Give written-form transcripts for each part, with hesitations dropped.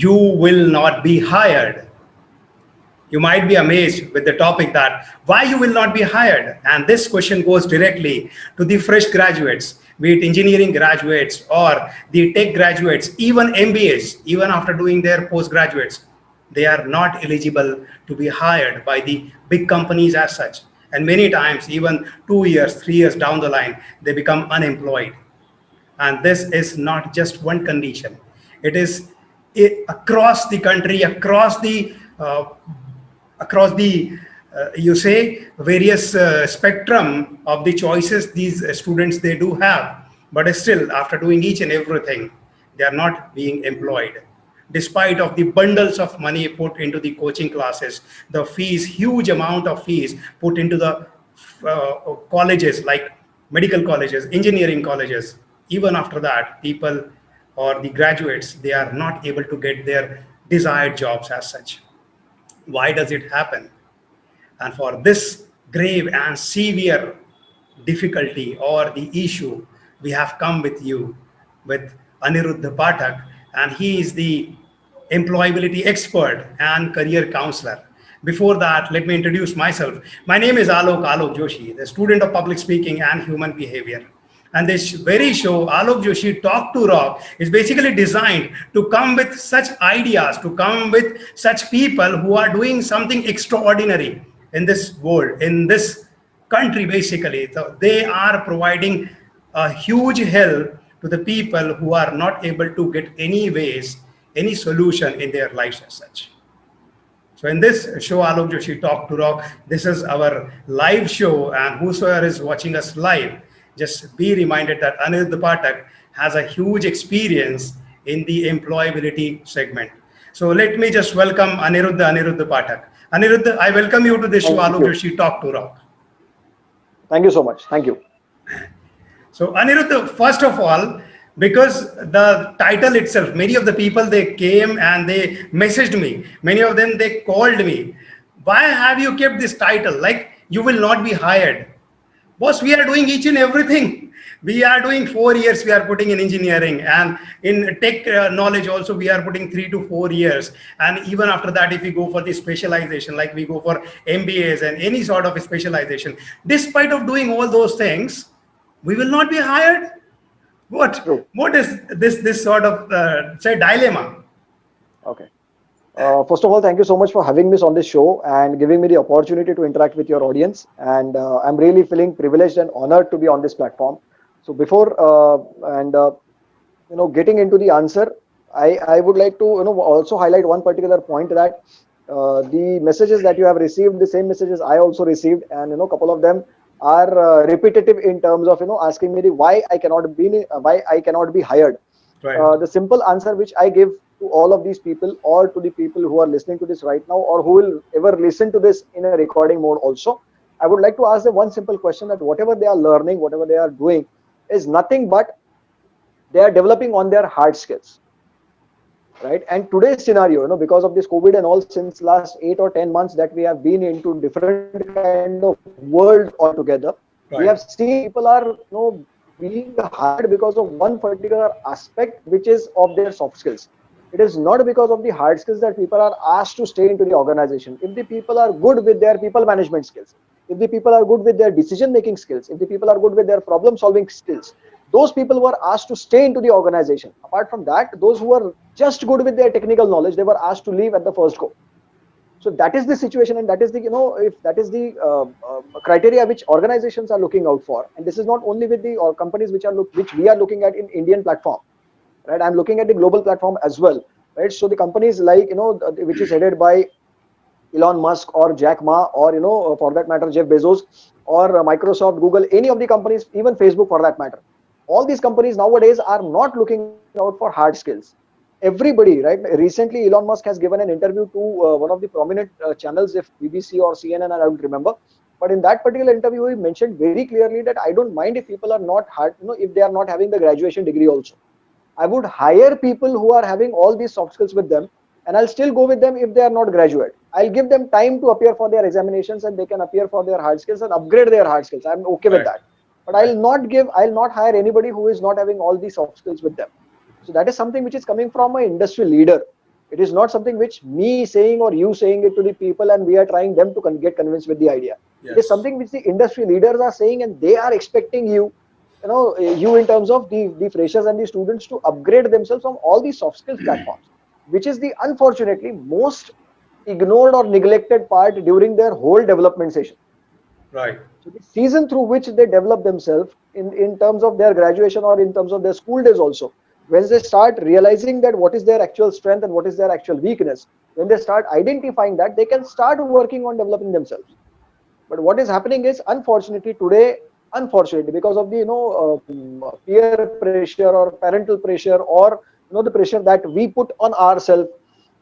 you will not be hired. You might be amazed with the topic that why you will not be hired. And this question goes directly to the fresh graduates, be it engineering graduates or the tech graduates, even MBAs, even after doing their postgraduates. They are not eligible to be hired by the big companies as such. And many times, even 2 years, 3 years down the line, they become unemployed. And this is not just one condition. It is across the country, across the you say various spectrum of the choices these students they do have, but still after doing each and everything they are not being employed, despite of the bundles of money put into the coaching classes, the fees, huge amount of fees put into the colleges like medical colleges, engineering colleges. Even after that, people or the graduates they are not able to get their desired jobs as such. Why does it happen? And for this grave and severe difficulty or the issue, we have come with you with Aniruddha Pathak, and he is the employability expert and career counselor. Before that, let me introduce myself. My name is Alok Joshi, the student of public speaking and human behavior. And this very show, Alok Joshi Talk to Rock, is basically designed to come with such ideas, to come with such people who are doing something extraordinary in this world, in this country, basically. So they are providing a huge help to the people who are not able to get any ways, any solution in their lives as such. So in this show, Alok Joshi Talk to Rock, this is our live show, and whosoever is watching us live, just be reminded that Aniruddha Pathak has a huge experience in the employability segment. So let me just welcome Aniruddha Pathak. Aniruddha, I welcome you to this show, Thank Alok you. Joshi Talk to Rock. Thank you so much. Thank you. So Aniruddha, first of all, because the title itself, many of the people they came and they messaged me, many of them they called me. Why have you kept this title? Like you will not be hired. Boss, we are doing each and everything. We are doing 4 years, we are putting in engineering, and in tech knowledge also we are putting 3 to 4 years. And even after that, if we go for the specialization, like we go for MBAs and any sort of specialization, despite of doing all those things, we will not be hired. What? True. What is this sort of say dilemma? Okay. First of all, thank you so much for having me on this show and giving me the opportunity to interact with your audience. And I'm really feeling privileged and honored to be on this platform. So before getting into the answer, I would like to also highlight one particular point that the messages that you have received, the same messages I also received, and a couple of them are repetitive in terms of asking me the why I cannot be hired. Right. The simple answer which I give to all of these people, or to the people who are listening to this right now, or who will ever listen to this in a recording mode also, I would like to ask them one simple question: that whatever they are learning, whatever they are doing, is nothing but they are developing on their hard skills, right? And today's scenario, because of this COVID and all, since last 8 or 10 months that we have been into different kind of world altogether, we have Right. seen people are being hired because of one particular aspect, which is of their soft skills. It is not because of the hard skills that people are asked to stay into the organization. If the people are good with their people management skills, if the people are good with their decision making skills, if the people are good with their problem solving skills, those people were asked to stay into the organization. Apart from that, those who are just good with their technical knowledge, they were asked to leave at the first go. So that is the situation, and that is the if that is the criteria which organizations are looking out for. And this is not only with the or companies which we are looking at in Indian platform, right? I'm looking at the global platform as well, right? So the companies like which is headed by Elon Musk or Jack Ma, or for that matter Jeff Bezos, or Microsoft, Google, any of the companies, even Facebook for that matter, all these companies nowadays are not looking out for hard skills. Everybody, right? Recently Elon Musk has given an interview to one of the prominent channels, if BBC or CNN, I don't remember, but in that particular interview he mentioned very clearly that I don't mind if people are not hard, if they are not having the graduation degree also. I would hire people who are having all these soft skills with them, and I'll still go with them if they are not graduate. I'll give them time to appear for their examinations, and they can appear for their hard skills and upgrade their hard skills. I'm okay with Right. that. But Right. I'll not hire anybody who is not having all these soft skills with them. So that is something which is coming from an industry leader. It is not something which me saying or you saying it to the people and we are trying them to get convinced with the idea. It is Yes. something which the industry leaders are saying, and they are expecting you in terms of the freshers and the students to upgrade themselves on all these soft skills platforms, which is the unfortunately most ignored or neglected part during their whole development session. Right. So the season through which they develop themselves in terms of their graduation or in terms of their school days also, when they start realizing that what is their actual strength and what is their actual weakness, when they start identifying that, they can start working on developing themselves. But what is happening is, unfortunately today, unfortunately, because of the peer pressure or parental pressure or the pressure that we put on ourselves,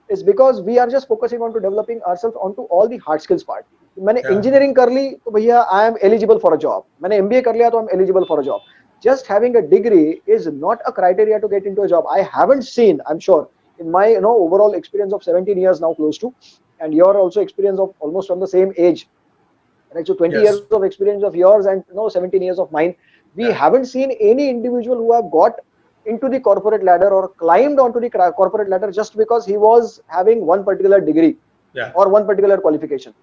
is because we are just focusing on to developing ourselves onto all the hard skills part. मैंने Yeah. engineering कर ली तो भैया I am eligible for a job. मैंने MBA कर लिया तो I'm eligible for a job. Just having a degree is not a criteria to get into a job. I haven't seen, I'm sure, in my overall experience of 17 years now close to, and your also experience of almost from the same age, right? So 20 years Yes. of experience of yours and 17 years of mine, we Yeah. haven't seen any individual who have got into the corporate ladder or climbed onto the corporate ladder just because he was having one particular degree Yeah. or one particular qualification.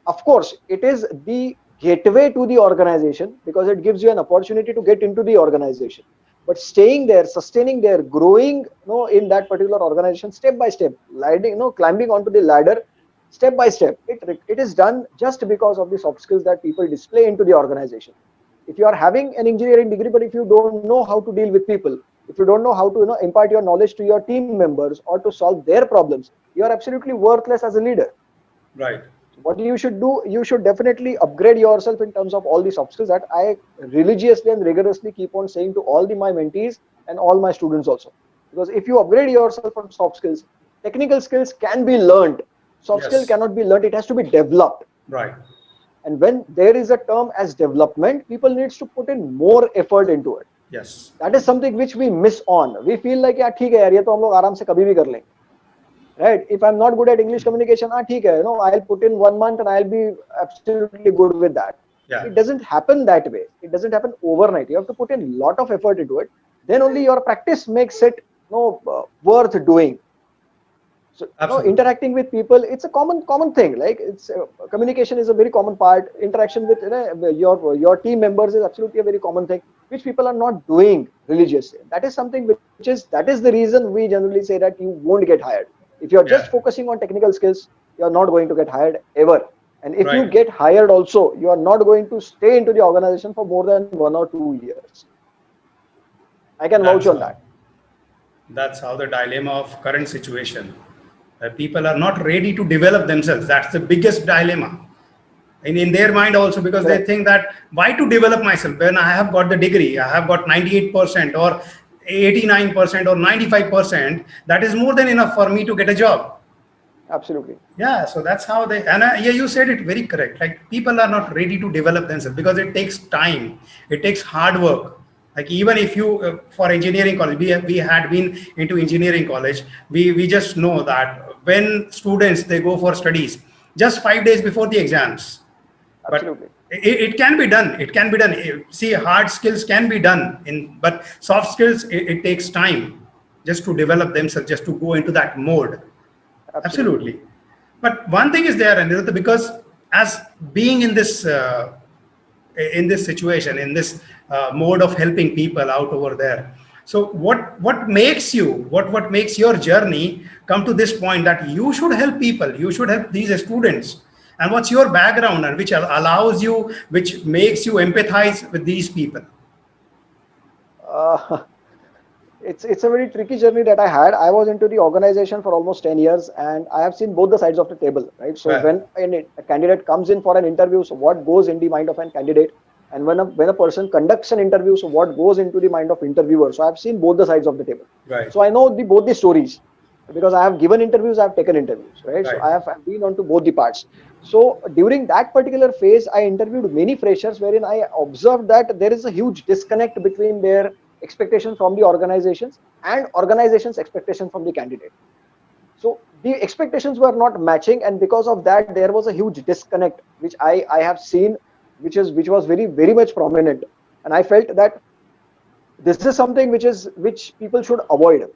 Of course, it is the gateway to the organization because it gives you an opportunity to get into the organization. But staying there, sustaining there, growing in that particular organization step by step, climbing onto the ladder step by step, it is done just because of the soft skills that people display into the organization. If you are having an engineering degree, but if you don't know how to deal with people, if you don't know how to impart your knowledge to your team members or to solve their problems, you are absolutely worthless as a leader. Right. What you should do, you should definitely upgrade yourself in terms of all the soft skills that I religiously and rigorously keep on saying to all my mentees and all my students also. Because if you upgrade yourself on soft skills, technical skills can be learned. Soft skill Yes. cannot be learned, it has to be developed. Right. And when there is a term as development, people needs to put in more effort into it. Yes. That is something which we miss on. We feel like yeah, ठीक है यार, ये तो हम लोग आराम से कभी भी कर लेंगे. Right? If I'm not good at English communication, ठीक है, I'll put in 1 month and I'll be absolutely good with that. Yeah. It doesn't happen that way. It doesn't happen overnight. You have to put in a lot of effort into it. Then only your practice makes it worth doing. So Absolutely. interacting with people, it's a common thing. Like it's communication is a very common part. Interaction with your team members is absolutely a very common thing, which people are not doing religiously. That is something that is the reason we generally say that you won't get hired. If you're just Yeah. focusing on technical skills, you're not going to get hired ever. And if you Right. get hired also, you are not going to stay into the organization for more than 1 or 2 years. I can vouch That's on how, that. that's how the dilemma of current situation. People are not ready to develop themselves. That's the biggest dilemma. And in their mind also, because they Correct. think that why to develop myself when I have got the degree, I have got 98% or 89% or 95%. That is more than enough for me to get a job. Absolutely. Yeah, so that's how they, and yeah, you said it very correct. Like people are not ready to develop themselves because it takes time, it takes hard work. Like even if you, for engineering college, we had been into engineering college, we just know that when students they go for studies, just 5 days before the exams, but Absolutely. it can be done. It can be done. See, hard skills can be done, but soft skills it takes time just to develop themselves, just to go into that mode. Absolutely. Absolutely. But one thing is there, Anirudh, because as being in this situation, in this mode of helping people out over there. So what makes you, what makes your journey come to this point that you should help people, you should help these students, and what's your background and which allows you, which makes you empathize with these people? Uh, it's a very tricky journey that I had. I was into the organization for almost 10 years and I have seen both the sides of the table, right? So Right. when a candidate comes in for an interview, so what goes in the mind of a candidate, and when a person conducts an interview, so what goes into the mind of interviewer. So I've seen both the sides of the table. Right. So I know both the stories because I have given interviews, I have taken interviews, right? So Right. I've been on to both the parts. So during that particular phase, I interviewed many freshers wherein I observed that there is a huge disconnect between their expectation from the organizations and organizations' expectation from the candidate. So the expectations were not matching, and because of that, there was a huge disconnect, which I have seen, which was very much prominent, and I felt that this is something which people should avoid,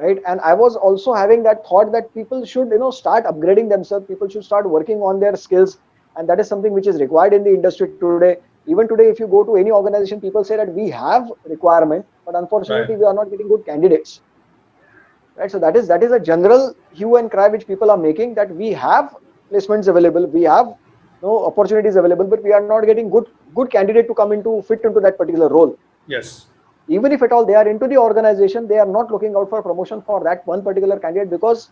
right? And I was also having that thought that people should, start upgrading themselves. People should start working on their skills, and that is something which is required in the industry today. Even today, if you go to any organization, people say that we have requirement, but Right. unfortunately, we are not getting good candidates, right? So that is a general hue and cry which people are making, that we have placements available, we have no opportunities available, but we are not getting good candidate to come into fit into that particular role. Yes. Even if at all they are into the organization, they are not looking out for promotion for that one particular candidate, because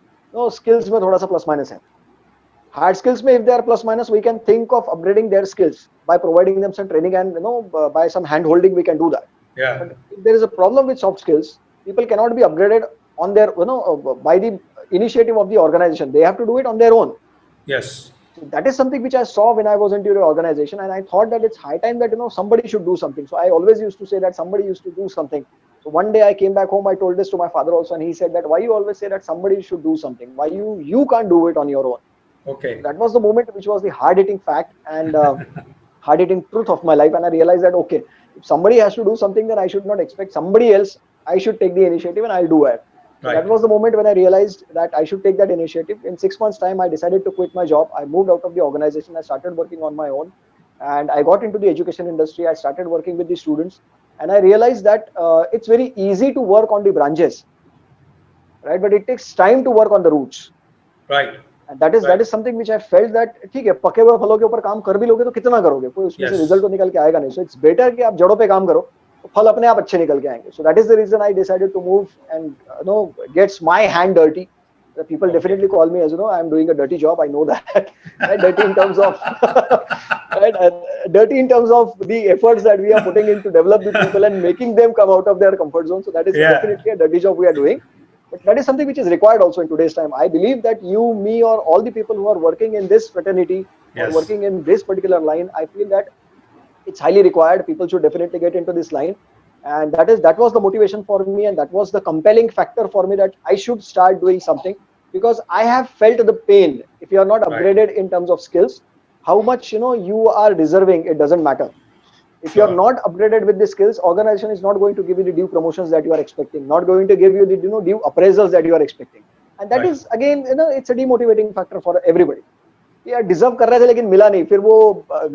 skills mein thoda sa plus minus hai. Hard skills mein, if they are plus minus, we can think of upgrading their skills by providing them some training, and by some hand holding we can do that. Yeah. But if there is a problem with soft skills, people cannot be upgraded on their by the initiative of the organization. They have to do it on their own. Yes. So that is something which I saw when I was into the organization, and I thought that it's high time that somebody should do something. So I always used to say that somebody used to do something. So one day I came back home, I told this to my father also, and he said that, why you always say that somebody should do something? Why you can't do it on your own? Okay. That was the moment which was the hard hitting fact and hard hitting truth of my life, and I realized that, okay, if somebody has to do something, then I should not expect somebody else. I should take the initiative and I'll do it. So Right. that was the moment when I realized that I should take that initiative. In 6 months' time, I decided to quit my job. I moved out of the organization. I started working on my own, and I got into the education industry. I started working with the students, and I realized that it's very easy to work on the branches, right? But it takes time to work on the roots. Right. And that is something which I felt that, ठीक है, पके हुए फलों के ऊपर काम कर भी लोगे तो कितना करोगे, कोई उसमें से Yes. रिजल्ट तो निकल के आएगा नहीं. So it's better कि आप जड़ों पे काम करो, तो फल अपने आप अच्छे निकल के आएंगे. So that is the reason I decided to move and gets my hand dirty. The people definitely call me as I'm doing a dirty job. I know that. Right? Dirty in terms of right? Dirty in terms of the efforts that we are putting in to develop the people and making them come out of their comfort zone. So that is Yeah. definitely a dirty job we are doing. But that is something which is required also in today's time. I believe that you, me, or all the people who are working in this fraternity or Yes. working in this particular line, I feel that it's highly required. People should definitely get into this line. And that was the motivation for me, and that was the compelling factor for me that I should start doing something, because I have felt the pain. If you are not Right. upgraded in terms of skills, how much you are deserving, it doesn't matter. If you are Sure. not upgraded with the skills, organization is not going to give you the due promotions that you are expecting, not going to give you the due appraisals that you are expecting. And that Right. is again, it's a demotivating factor for everybody. यार deserve कर रहे थे लेकिन मिला नहीं, फिर वो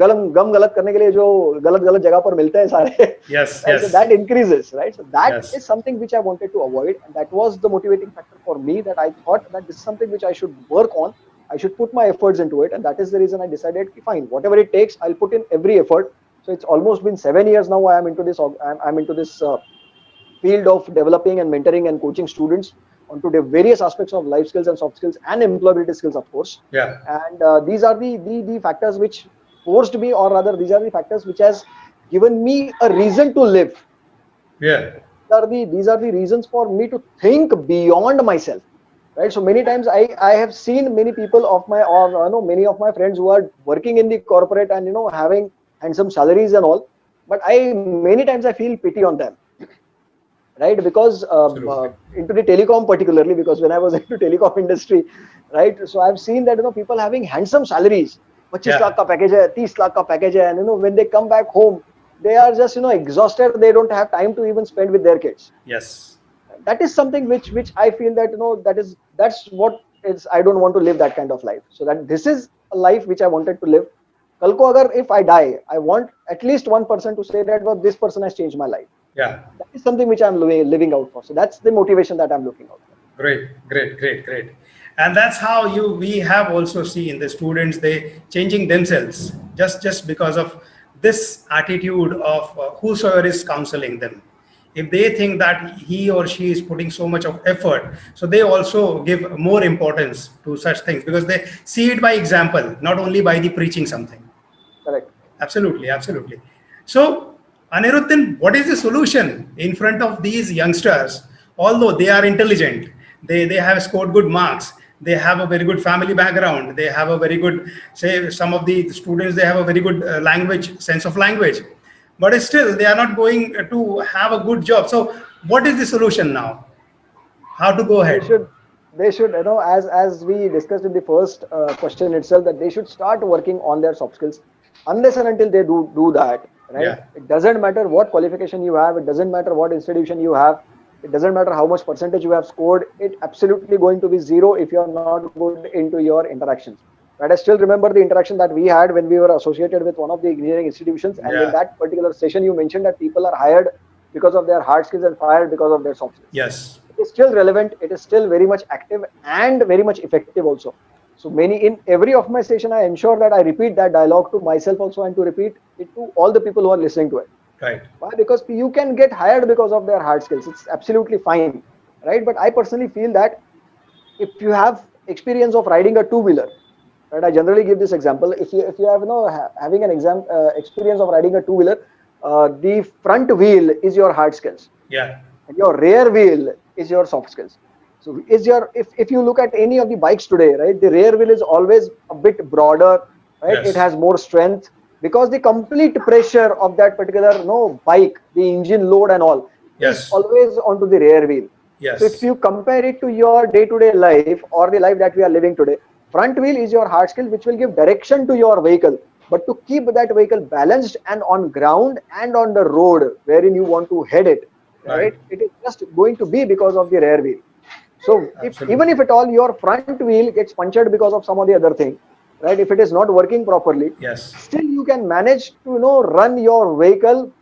गम गलत करने के लिए जो गलत गलत जगह पर मिलते हैं सारे. Yes. Right? So Yes. that increases, right? So that Yes. is something which I wanted to avoid, and that was the motivating factor for me, that I thought that this is something which I should work on. I should put my efforts into it, and that is the reason I decided, fine, whatever it takes, I'll put in every effort. So it's almost been 7 years now. I am into this. I'm into this field of developing and mentoring and coaching students onto the various aspects of life skills and soft skills and employability skills, of course. Yeah. And these are the factors which forced me, or rather, these are the factors which has given me a reason to live. Yeah. These are the reasons for me to think beyond myself, right? So many times I have seen many people of my, or many of my friends who are working in the corporate and having handsome salaries and all, but many times I feel pity on them, right? Because Absolutely. into the telecom particularly, because when I was into telecom industry, right? So I've seen that people having handsome salaries, 25 Yeah. lakh ka package hai, 30 lakh ka package hai, and when they come back home, they are just exhausted. They don't have time to even spend with their kids. Yes. That is something which I feel that that's what is. I don't want to live that kind of life. So that this is a life which I wanted to live. Kal ko agar if I die, I want at least one person to say that, well, this person has changed my life. Yeah. That is something which I'm living out for. So that's the motivation that I'm looking out for. Great. And that's how we have also seen the students, they changing themselves just because of this attitude of whosoever is counseling them. If they think that he or she is putting so much of effort, so they also give more importance to such things, because they see it by example, not only by the preaching something. Correct. Absolutely. So, Aniruddin, what is the solution in front of these youngsters? Although they are intelligent, they have scored good marks, they have a very good family background, they have a very good, say, some of the students, they have a very good sense of language, but still they are not going to have a good job. So, what is the solution now? How to go ahead? They should as we discussed in the first question itself, that they should start working on their soft skills. Unless and until they do that, right? Yeah. It doesn't matter what qualification you have, it doesn't matter what institution you have, It doesn't matter how much percentage you have scored. It absolutely going to be zero if you are not good into your interactions. Right? I still remember the interaction that we had when we were associated with one of the engineering institutions, and in Yeah. that particular session, you mentioned that people are hired because of their hard skills and fired because of their soft skills. Yes. It is still relevant. It is still very much active and very much effective also. So many in every of my session, I ensure that I repeat that dialogue to myself also and to repeat it to all the people who are listening to it. Right. Why? Because you can get hired because of their hard skills. It's absolutely fine, right? But I personally feel that if you have experience of riding a two-wheeler, right? I generally give this example. If you have having an experience of riding a two-wheeler, the front wheel is your hard skills, Yeah. and your rear wheel is your soft skills. So is your if you look at any of the bikes today, right, the rear wheel is always a bit broader, right? It Yes. has more strength because the complete pressure of that particular bike, the engine load and all, is Yes. always onto the rear wheel. So if Yes. you compare it to your day-to-day life or the life that we are living today, front wheel is your hard skill which will give direction to your vehicle. But to keep that vehicle balanced and on ground and on the road wherein you want to head it, Right. right? It is just going to be because of the rear wheel. So if even Absolutely. if at all your front wheel gets punctured because of some of the other thing, right? If it is not working properly, Yes. still you can manage to run your vehicle,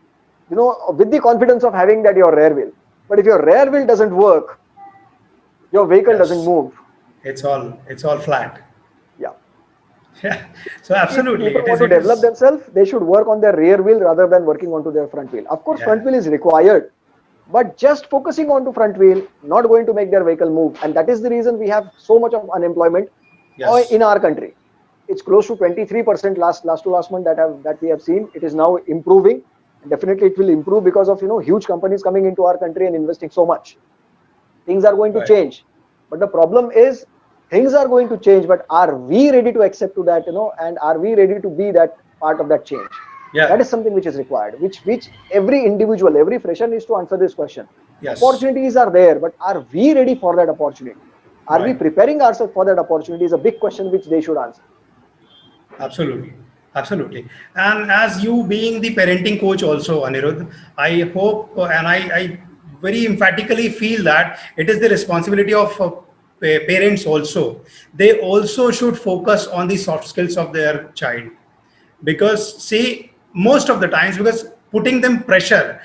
with the confidence of having that your rear wheel. But if your rear wheel doesn't work, your vehicle doesn't Yes. move. It's all flat. Yeah. Yeah. So If absolutely, people it want is. to It develop is. themselves, they should work on their rear wheel rather than working onto their front wheel. Of course, front Yeah. wheel is required, but just focusing on to front wheel not going to make their vehicle move, and that is the reason we have so much of unemployment Yes. in our country. It's close to 23% last month that we have seen. It is now improving, and definitely it will improve because of huge companies coming into our country and investing so much. Things are going to Right. change, but the problem is things are going to change. But are we ready to accept to that? And are we ready to be that part of that change? That Yeah. is something which is required, which every individual, every fresher needs to answer this question. Yes. Opportunities are there, but are we ready for that opportunity? Are we Right. preparing ourselves for that opportunity? Is a big question which they should answer. Absolutely. Absolutely. And as you being the parenting coach also, Anirudh, I hope and I very emphatically feel that it is the responsibility of parents also. They also should focus on the soft skills of their child, because see, most of the times, because putting pressure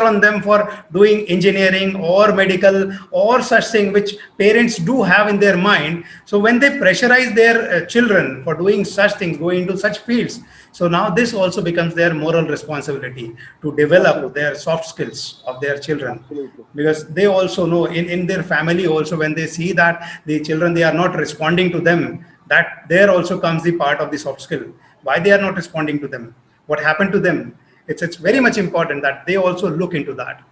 on them for doing engineering or medical or such thing which parents do have in their mind. So when they pressurize their children for doing such things, going into such fields, so now this also becomes their moral responsibility to develop Absolutely, their soft skills of their children, absolutely, because they also know in their family also, when they see that the children, they are not responding to them, that there also comes the part of the soft skill, why they are not responding to them, what happened to them. It's very much important that they also look into that.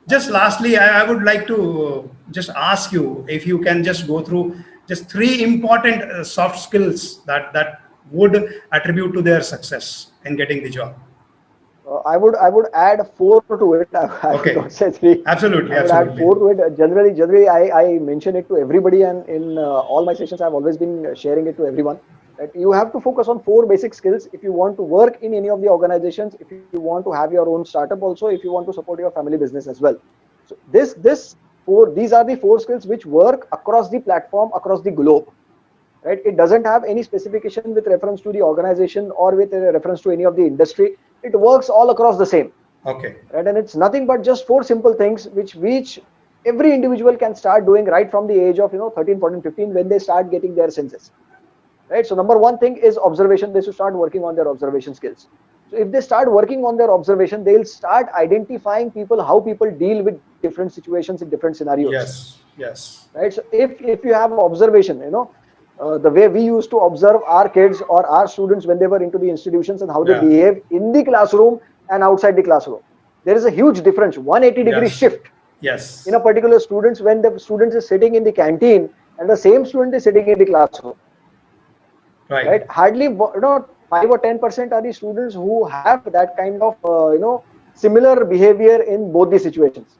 Just absolutely. lastly, I would like to just ask you if you can just go through just three important soft skills that would attribute to their success in getting the job. I would add four to it. I would not Okay. say three. Absolutely. I would add Absolutely. four to it. Generally, I mention it to everybody, and in all my sessions, I've always been sharing it to everyone. That you have to focus on four basic skills if you want to work in any of the organizations, if you want to have your own startup, also if you want to support your family business as well. So these are the four skills which work across the platform, across the globe, right? It doesn't have any specification with reference to the organization or with a reference to any of the industry. It works all across the same, Okay. right? And it's nothing but just four simple things which every individual can start doing right from the age of 13, 14, 15 when they start getting their senses, right? So number one thing is observation. They should start working on their observation skills. So if they start working on their observation, they'll start identifying people, how people deal with different situations in different scenarios, Yes. Yes. right? So if you have observation, the way we used to observe our kids or our students when they were into the institutions and how they Yeah. behave in the classroom and outside the classroom, there is a huge difference, 180-degree Yes. shift in Yes. a particular students when the student is sitting in the canteen and the same student is sitting in the classroom, Right. right? Hardly 5 or 10% are the students who have that kind of similar behavior in both the situations.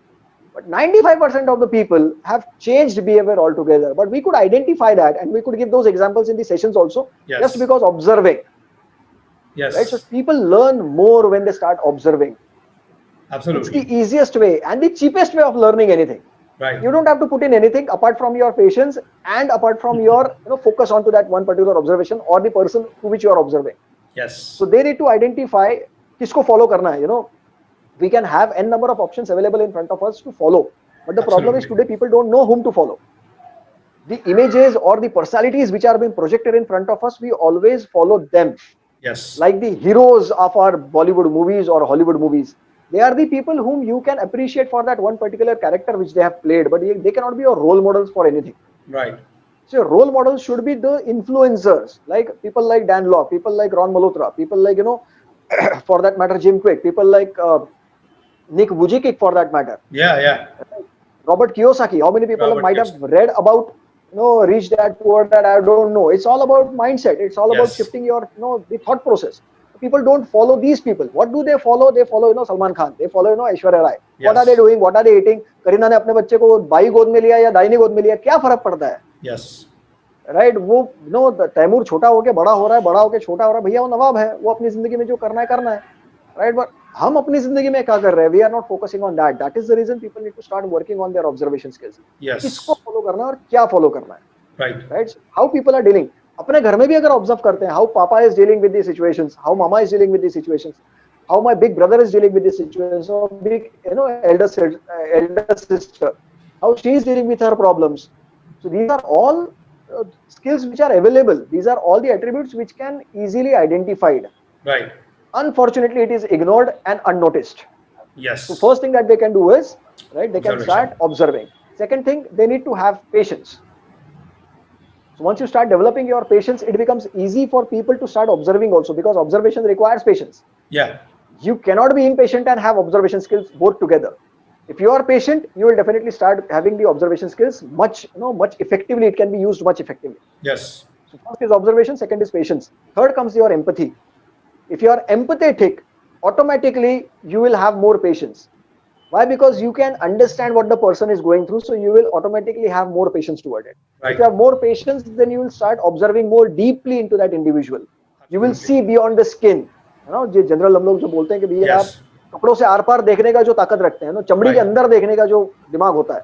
But 95% of the people have changed behavior altogether. But we could identify that and we could give those examples in the sessions also, just Yes. because observing, right? So Yes. people learn more when they start observing. It's the Absolutely. easiest way and the cheapest way of learning anything. Right. You don't have to put in anything apart from your patience and apart from your focus onto that one particular observation or the person to which you are observing. So Yes. they need to identify किसको follow करना है. We can have n number of options available in front of us to follow, but the problem is Absolutely. today people don't know whom to follow. The images or the personalities which are being projected in front of us, we always follow them, Yes. like the heroes of our Bollywood movies or Hollywood movies. They are the people whom you can appreciate for that one particular character which they have played, but they cannot be your role models for anything. Right. So your role models should be the influencers, like people like Dan Lok, people like Ron Malhotra, people like for that matter Jim Quick, people like Nick Vujicic for that matter, Yeah. Yeah. Robert Kiyosaki. How many people Robert might have Kiyosaki. read about Rich Dad Poor Dad? I don't know. It's all about mindset. It's all about Yes. shifting your the thought process. People don't follow these people. What do they follow? They follow Salman Khan. They follow Aishwarya Rai. What are they Yes. doing? What are they eating? Kareena ने अपने बच्चे को by गोद में लिया या दाहिनी गोद में लिया, क्या फर्क पड़ता है? Yes. राइट वो तैमूर छोटा होके बड़ा हो रहा है, बड़ा होके छोटा हो रहा है, भैया वो नवाब है, वो अपनी जिंदगी में जो करना है, राइट. बट हम अपनी जिंदगी में क्या कर रहे हैं? We are not focusing on that. That is the reason people need to start working on their observation skills. किसको Yes. फॉलो करना है और क्या फॉलो करना है, Right. Right. How people are dealing. अपने घर में भी अगर ऑब्जर्व करते हैं, हाउ पापा is dealing with the situations, how mama is dealing with the situations, how my big brother is dealing with this situation, so big elder sister, how she is dealing with her problems. So these are all skills which are available. These are all the attributes which can easily identified. Right. Unfortunately, it is ignored and unnoticed. Yes. So first thing that they can do is, right, they can Observation. start observing. Second thing, they need to have patience. So once you start developing your patience, it becomes easy for people to start observing also, because observation requires patience. Yeah. You cannot be impatient and have observation skills both together. If you are patient, you will definitely start having the observation skills much effectively. It can be used much effectively. Yes. So first is observation, second is patience. Third comes your empathy. If you are empathetic, automatically you will have more patience. Why? Because you can understand what the person is going through, so you will automatically have more patience toward it. Right. If you have more patience, then you will start observing more deeply into that individual. You will Absolutely. see beyond the skin. जो general हम लोग जो बोलते हैं कि भैया आप Yes. कपड़ों से आर पार देखने का जो ताकत रखते हैं, चमड़ी के Right. अंदर देखने का जो दिमाग होता है,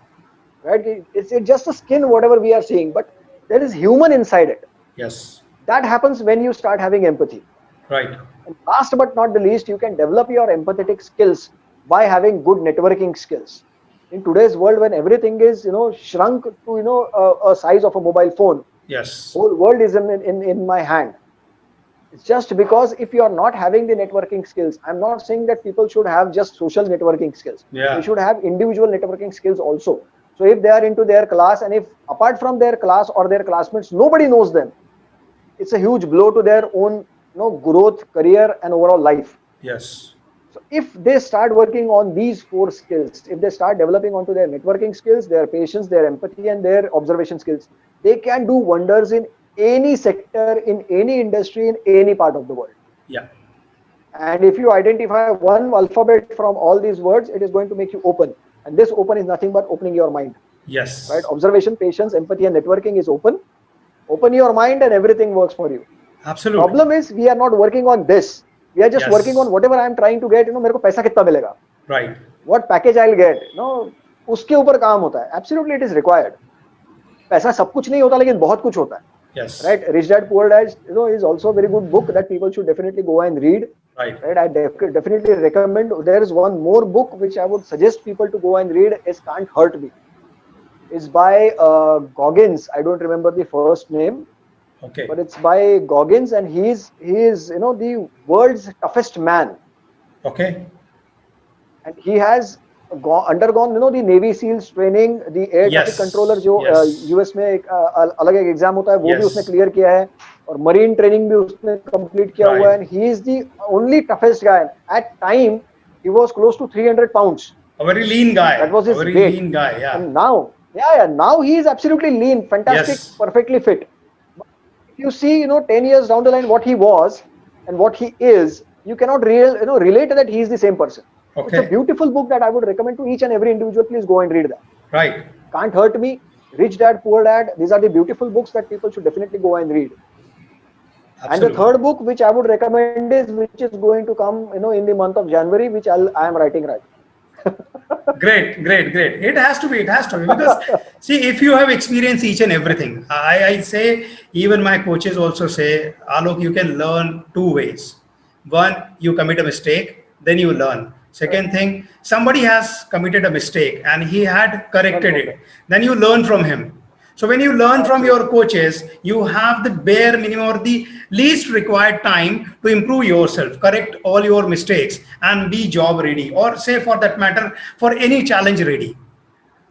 right. It's just a skin, whatever we are seeing, but there is human inside it. Yes. That happens when you start having empathy. Right. And last but not the least, you can develop your empathetic skills by having good networking skills. In today's world, when everything is shrunk to a size of a mobile phone, Yes. whole world is in my hand. It's just because if you are not having the networking skills, I'm not saying that people should have just social networking skills. Yeah. They should have individual networking skills also. So if they are into their class, and if apart from their class or their classmates, nobody knows them, it's a huge blow to their own growth, career, and overall life. Yes. So if they start working on these 4 skills, if they start developing onto their networking skills, their patience, their empathy, and their observation skills, they can do wonders in any sector, in any industry, in any part of the world. Yeah. And if you identify one alphabet from all these words, it is going to make you open. And this open is nothing but opening your mind. Yes. Right? Observation, patience, empathy, and networking is open. Open your mind and everything works for you. Absolutely. Problem is we are not working on this. We are just Yes. working on whatever I am trying to get. मेरे को पैसा कितना मिलेगा? Right. What package I'll get? उसके ऊपर काम होता है. Absolutely, it is required. पैसा सब कुछ नहीं होता, लेकिन बहुत कुछ होता है. Yes. Right? Rich Dad Poor Dad, is also a very good book that people should definitely go and read. Right. Right? I definitely recommend. There is one more book which I would suggest people to go and read. Is Can't Hurt Me. It's by Goggins. I don't remember the first name. Okay. But it's by Goggins, and he is the world's toughest man. Okay. And he has undergone the Navy SEALs training, the air traffic Yes. controller जो Yes. US में एक अलग एक exam होता है, वो भी Yes. उसने क्लियर किया है, और मरीन ट्रेनिंग भी उसने कंप्लीट किया हुआ है. Right. And he is the only toughest guy. At time he was close to 300 pounds. A very lean guy. That was his A very weight. lean guy. Yeah. And now he is absolutely lean, fantastic, Yes. perfectly fit. If you see 10 years down the line what he was and what he is, you cannot relate that he is the same person. It's a Okay. beautiful book that I would recommend to each and every individual. Please go and read that. Right. Can't Hurt Me, Rich Dad Poor Dad. These are the beautiful books that people should definitely go and read. And the Absolutely. third book which I would recommend is, which is going to come in the month of January, which I am writing right. Great, great, great. It has to be. It has to be because see, if you have experienced each and everything, I say even my coaches also say, Alok, you can learn two ways. One, you commit a mistake, then you learn. Correct. Second thing, somebody has committed a mistake and he had Learn corrected from it. them. Then you learn from him. So when you learn from your Absolutely. coaches, you have the bare minimum or the least required time to improve yourself, correct all your mistakes, and be job ready, or say for that matter, for any challenge ready.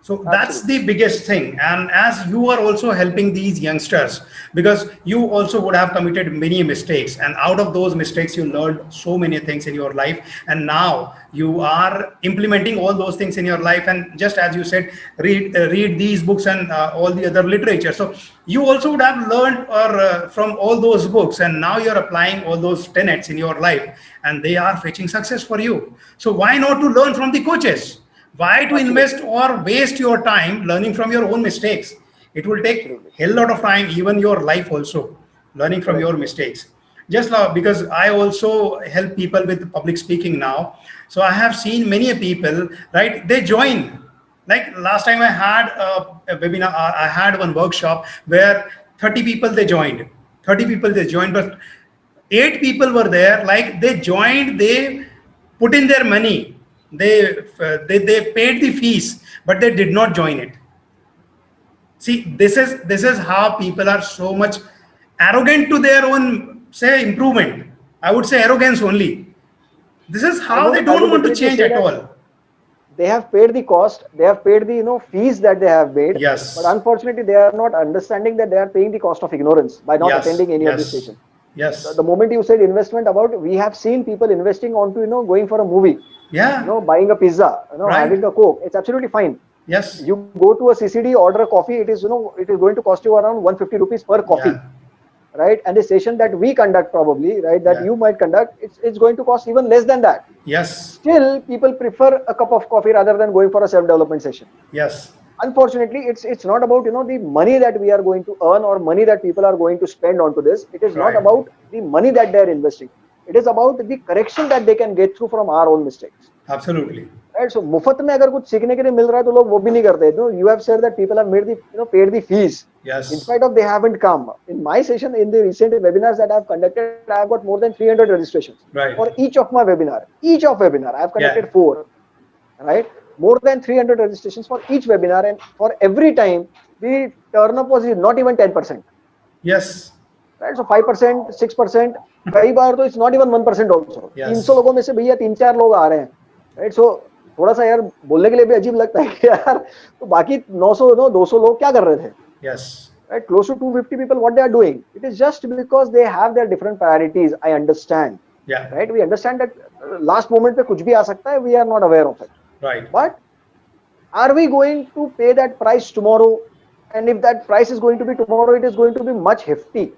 So that's Absolutely. the biggest thing. And as you are also helping these youngsters, because you also would have committed many mistakes, and out of those mistakes, you learned so many things in your life. And now you are implementing all those things in your life. And just as you said, read these books and all the other literature. So you also would have learned or from all those books, and now you're applying all those tenets in your life, and they are fetching success for you. So why not to learn from the coaches? Why to invest Absolutely. or waste your time learning from your own mistakes? It will take Absolutely. hell lot of time, even your life also, learning from Correct. your mistakes. Just now, because I also help people with public speaking now. So I have seen many people, right? They join. Like last time I had a webinar, I had one workshop where 30 people they joined. 30 people they joined, but 8 people were there. Like they joined, they put in their money, they paid the fees, but they did not join it. See, this is how people are so much arrogant to their own, say, improvement. I would say arrogance only. This is I how they would I don't would want to definitely change say at that all. they have paid the cost, they have paid the fees that they have made, but Yes, unfortunately they are not understanding that they are paying the cost of ignorance by not yes, attending any of the yes, sessions. The yes, moment you said investment, about we have seen people investing onto going for a movie, yeah, buying a pizza, right, having a coke. It's absolutely fine. yes, You go to a CCD, order a coffee. It is going to cost you around 150 rupees per coffee, yeah, right? And the session that we conduct, probably, right, that yeah, you might conduct, it's going to cost even less than that. yes, Still, people prefer a cup of coffee rather than going for a self-development session. yes, Unfortunately, it's not about the money that we are going to earn or money that people are going to spend onto this. It is not right, about the money that they are investing. It is about the correction that they can get through from our own mistakes. absolutely, Right? So मुफ्त में अगर कुछ सीखने के लिए मिल रहा है तो लोग वो भी नहीं करते. You have said that people have made the paid the fees. In yes, spite of they haven't come. In my session, in the recent webinars that I've conducted, I have got more than 300 registrations right, for each of my webinar. Each of webinar, I have yeah, conducted 4, right? More than 300 registrations for each webinar, and for every time the turn up was not even 10%. yes, Right? So 5%, 6%, कई बार तो it's not even 1% also. 300 yes, लोगों में से भैया 3-4 लोग आ रहे हैं. Right? So थोड़ा सा यार बोलने के लिए भी अजीब लगता है कि यार तो बाकी 900 200 लोग क्या कर रहे थे. yes, Right? Close to 250 people, what they are doing, it is just because they have their different priorities. I understand. yeah, Right? We understand that last moment पे कुछ भी आ सकता है. We are not aware of it. right, But are we going to pay that price tomorrow? And if that price is going to be tomorrow, it is going to be much hefty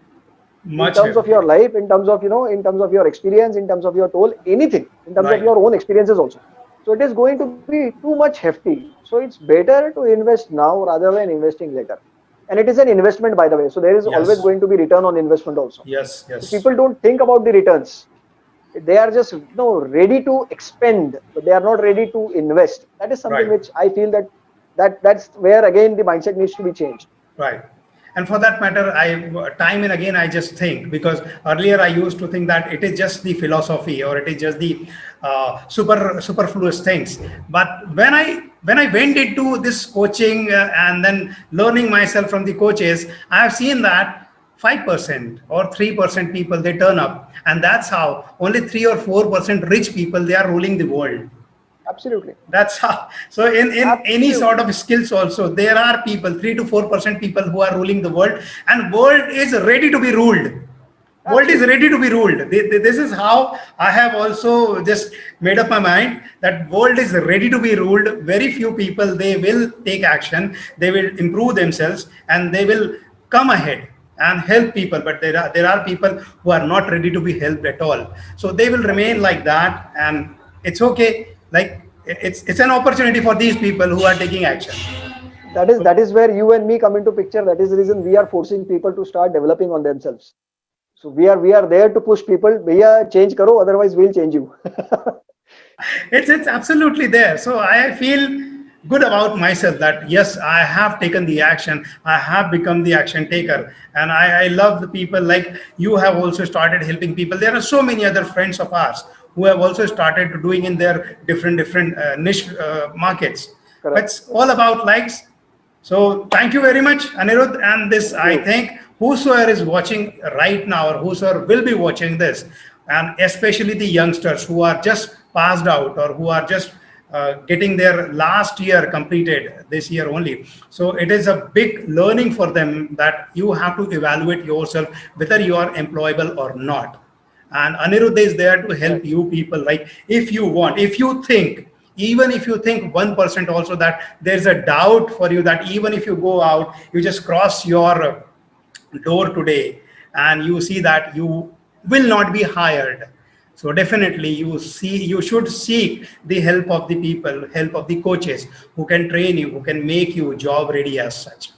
in much terms of hefty, your life, in terms of in terms of your experience, in terms of your toll, anything, in terms of right, your own experiences also. So it is going to be too much hefty. So it's better to invest now rather than investing later. And it is an investment, by the way. So there is always yes, going to be return on investment also. yes, So yes, people don't think about the returns. They are just ready to expend, but they are not ready to invest. That is something right. which I feel that's where again the mindset needs to be changed. Right. And for that matter, time and again I just think, because earlier I used to think that it is just the philosophy or it is just the superfluous things. But when I went into this coaching and then learning myself from the coaches, I have seen that 5% or 3% people they turn up, and that's how only 3 or 4% rich people they are ruling the world. Absolutely. That's how. So in any sort Absolutely. of skills also, there are people, 3 to 4% people who are ruling the world, and world is ready to be ruled. World is Absolutely. ready to be ruled. This is how I have also just made up my mind that world is ready to be ruled. Very few people they will take action. They will improve themselves and they will come ahead and help people. But there are people who are not ready to be helped at all. So they will remain Absolutely. like that, and it's okay. Like it's an opportunity for these people who are taking action. That is where you and me come into picture. That is the reason we are forcing people to start developing on themselves. So we are there to push people. Bhaiya, change karo, otherwise we'll change you. It's absolutely there. So I feel good about myself that yes, I have taken the action. I have become the action taker, and I love the people like you have also started helping people. There are so many other friends of ours who have also started doing in their different niche markets. But Correct. it's all about likes. So thank you very much, Anirudh. And this, Thank I you. think, whosoever is watching right now or whosoever will be watching this, and especially the youngsters who are just passed out or who are just getting their last year completed this year only. So it is a big learning for them that you have to evaluate yourself whether you are employable or not. And Aniruddha is there to help Correct. you people. Like if you want, if you think, even if you think 1% also that there's a doubt for you that even if you go out, you just cross your door today and you see that you will not be hired. So definitely you should seek the help of the people, help of the coaches who can train you, who can make you job ready as such.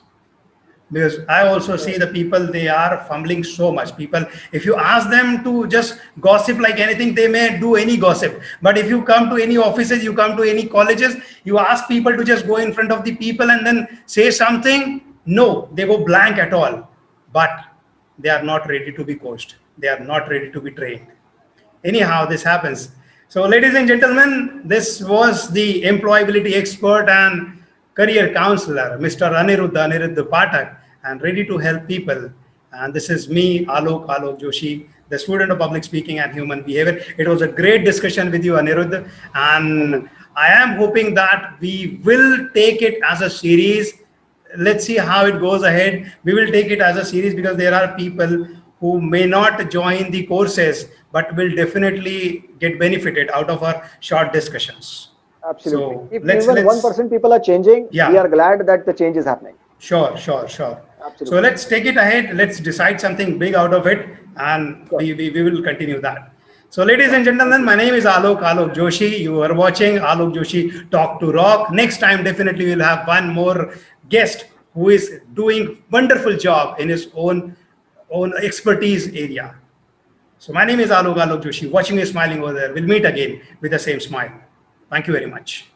Because I also see Correct. the people, they are fumbling so much. People, if you ask them to just gossip like anything, they may do any gossip. But if you come to any offices, you come to any colleges, you ask people to just go in front of the people and then say something, no, they go blank at all. But they are not ready to be coached, they are not ready to be trained. Anyhow, this happens. So ladies and gentlemen, this was the employability expert and career counselor, Mr. Aniruddha Pathak, and ready to help people. And this is me, Alok Joshi, the student of public speaking and human behavior. It was a great discussion with you, Aniruddha, Thank and I am hoping that we will take it as a series. Let's see how it goes ahead. We will take it as a series because there are people who may not join the courses but will definitely get benefited out of our short discussions. Absolutely. So If even let's 1% people are changing, we yeah, are glad that the change is happening. sure. So Absolutely. let's take it ahead. Let's decide something big out of it, and Sure. we will continue that. So, ladies Sure. and Thank gentlemen, you. my name is Alok Joshi. You are watching Alok Joshi Talk to Rock. Next time, definitely we'll have one more guest who is doing wonderful job in his own expertise area. So, my name is Alok Joshi. Watching you smiling over there. We'll meet again with the same smile. Thank you very much.